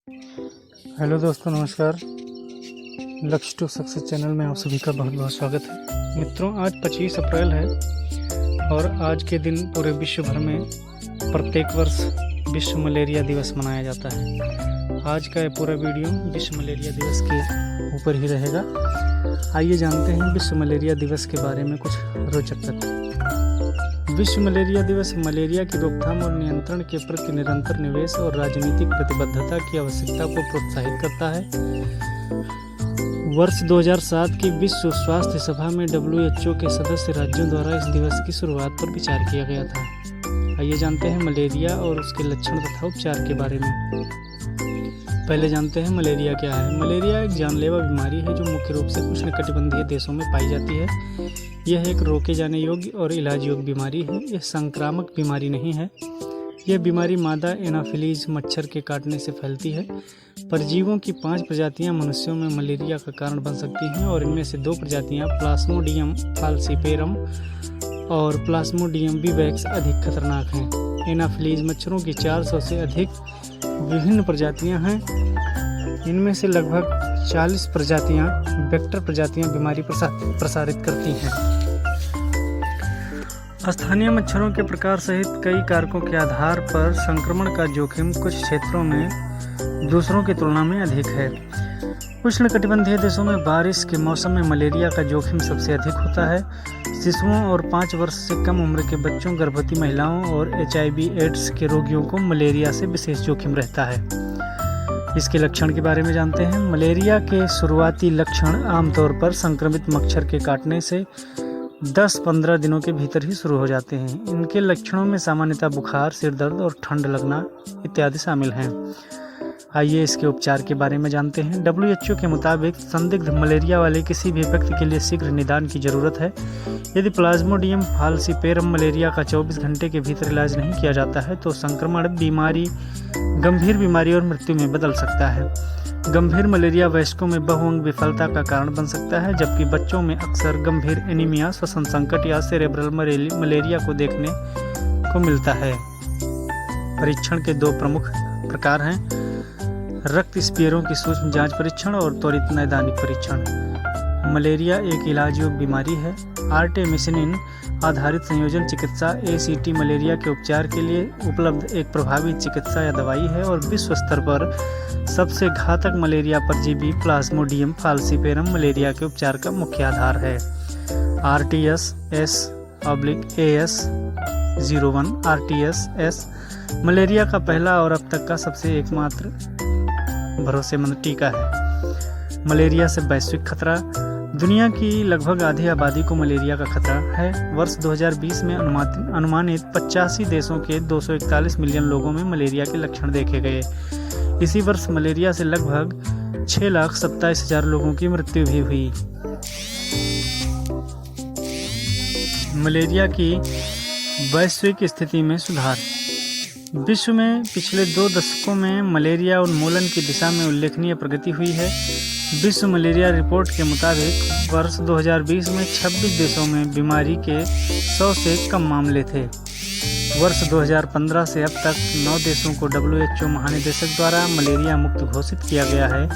Hello दोस्तों, नमस्कार। लक्ष्य टू सक्सेस चैनल में आप सभी का बहुत बहुत स्वागत है। मित्रों, आज 25 अप्रैल है और आज के दिन पूरे विश्व भर में प्रत्येक वर्ष विश्व मलेरिया दिवस मनाया जाता है। आज का ये पूरा वीडियो विश्व मलेरिया दिवस के ऊपर ही रहेगा। आइए जानते हैं विश्व मलेरिया दिवस के बारे में कुछ रोचक तथ्य। विश्व मलेरिया दिवस मलेरिया की रोकथाम और नियंत्रण के प्रति निरंतर निवेश और राजनीतिक प्रतिबद्धता की आवश्यकता को प्रोत्साहित करता है। वर्ष 2007 की विश्व स्वास्थ्य सभा में WHO के सदस्य राज्यों द्वारा इस दिवस की शुरुआत पर विचार किया गया था। आइए जानते हैं मलेरिया और उसके लक्षण तथा उपचार के बारे में। पहले जानते हैं मलेरिया क्या है। मलेरिया एक जानलेवा बीमारी है जो मुख्य रूप से उष्णकटिबंधीय देशों में पाई जाती है। यह एक रोके जाने योग्य और इलाज योग्य बीमारी है। यह संक्रामक बीमारी नहीं है। यह बीमारी मादा एनाफिलीज मच्छर के काटने से फैलती है। परजीवों की 5 प्रजातियां मनुष्यों में मलेरिया का कारण बन सकती हैं और इनमें से 2 प्रजातियां प्लाज्मोडियम फाल्सिपेरम और प्लाज्मोडियम विवैक्स अधिक खतरनाक हैं। एनाफिलीज मच्छरों की 400 से अधिक विभिन्न प्रजातियां हैं। इनमें से लगभग 40 प्रजातियां वेक्टर प्रजातियां बीमारी प्रसारित करती हैं। स्थानीय मच्छरों के प्रकार सहित कई कारकों के आधार पर संक्रमण का जोखिम कुछ क्षेत्रों में दूसरों की तुलना में अधिक है। उष्णकटिबंधीय देशों में बारिश के मौसम में मलेरिया का जोखिम सबसे अधिक होता है। शिशुओं और 5 वर्ष से कम उम्र के बच्चों, गर्भवती महिलाओं और HIV/AIDS के रोगियों को मलेरिया से विशेष जोखिम रहता है। इसके लक्षण के बारे में जानते हैं। मलेरिया के शुरुआती लक्षण आमतौर पर संक्रमित मच्छर के काटने से 10-15 दिनों के भीतर ही शुरू हो जाते हैं। इनके लक्षणों में सामान्यतः बुखार, सिर दर्द और ठंड लगना इत्यादि शामिल हैं। आइए इसके उपचार के बारे में जानते हैं। WHO के मुताबिक संदिग्ध मलेरिया वाले किसी भी व्यक्ति के लिए शीघ्र निदान की जरूरत है। यदि प्लाज्मोडियम फाल्सिपेरम मलेरिया का 24 घंटे के भीतर इलाज नहीं किया जाता है तो संक्रमण गंभीर बीमारी और मृत्यु में बदल सकता है। गंभीर मलेरिया वयस्कों में बहुअंग विफलता का कारण बन सकता है, जबकि बच्चों में अक्सर गंभीर एनीमिया, श्वसन संकट या सेरेब्रल मलेरिया को देखने को मिलता है। परीक्षण के 2 प्रमुख प्रकार हैं: रक्त स्पीयरों की सूक्ष्म जांच परीक्षण और त्वरित नैदानिक परीक्षण। मलेरिया एक इलाज योग्य बीमारी है। आर्टेमिसिनिन आधारित संयोजन चिकित्सा ACT मलेरिया के उपचार के लिए उपलब्ध एक प्रभावी चिकित्सा या दवाई है और विश्व स्तर पर सबसे घातक मलेरिया परजीवी प्लाज्मोडियम फाल्सिपेरम मलेरिया के उपचार का मुख्य आधार है। RTS/AS01 RTS मलेरिया का पहला और अब तक का सबसे एकमात्र भरोसेमंद टीका है। मलेरिया से वैश्विक खतरा। दुनिया की लगभग आधी आबादी को मलेरिया का खतरा है। वर्ष 2020 में अनुमानित 85 देशों के 241 मिलियन लोगों में मलेरिया के लक्षण देखे गए। इसी वर्ष मलेरिया से लगभग 6,27,000 लोगों की मृत्यु भी हुई। मलेरिया की वैश्विक स्थिति में सुधार। विश्व में पिछले 2 दशकों में मलेरिया उन्मूलन की दिशा में उल्लेखनीय प्रगति हुई है। विश्व मलेरिया रिपोर्ट के मुताबिक वर्ष 2020 में 26 देशों में बीमारी के 100 से कम मामले थे। वर्ष 2015 से अब तक 9 देशों को WHO महानिदेशक द्वारा मलेरिया मुक्त घोषित किया गया है,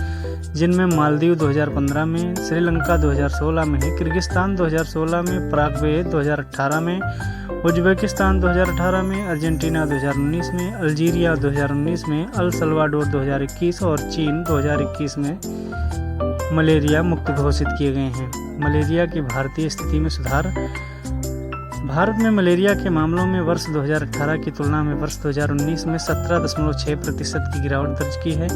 जिनमें मालदीव 2015 में, श्रीलंका 2016 में, किर्गिस्तान 2016 में, पराग्वे 2018 में, उज्बेकिस्तान 2018 में, अर्जेंटीना 2019 में, अल्जीरिया 2019 में, अल सल्वाडोर 2021 और चीन 2021 में मलेरिया मुक्त घोषित किए गए हैं। मलेरिया की भारतीय स्थिति में सुधार। भारत में मलेरिया के मामलों में वर्ष 2018 की तुलना में वर्ष 2019 में 17.6% की गिरावट दर्ज की है।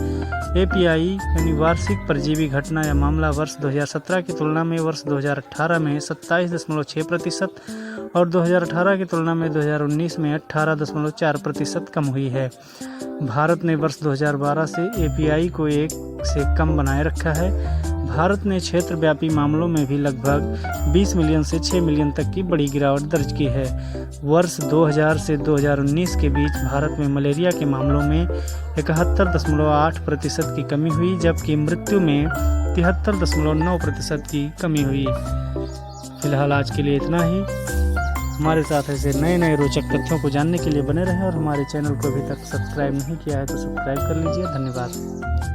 API यानी वार्षिक परजीवी घटना या मामला वर्ष 2017 की तुलना में वर्ष 2018 में 27.6% और 2018 की तुलना में 2019 में 18.4% कम हुई है। भारत ने वर्ष 2012 से API को 1 से कम बनाए रखा है। भारत ने क्षेत्रव्यापी मामलों में भी लगभग 20 मिलियन से 6 मिलियन तक की बड़ी गिरावट दर्ज की है। वर्ष 2000 से 2019 के बीच भारत में मलेरिया के मामलों में 71.8% की कमी हुई, जबकि मृत्यु में 73.9% की कमी हुई। फिलहाल आज के लिए इतना ही। हमारे साथ ऐसे नए नए रोचक तथ्यों को जानने के लिए बने रहें और हमारे चैनल को अभी तक सब्सक्राइब नहीं किया है तो सब्सक्राइब कर लीजिए। धन्यवाद।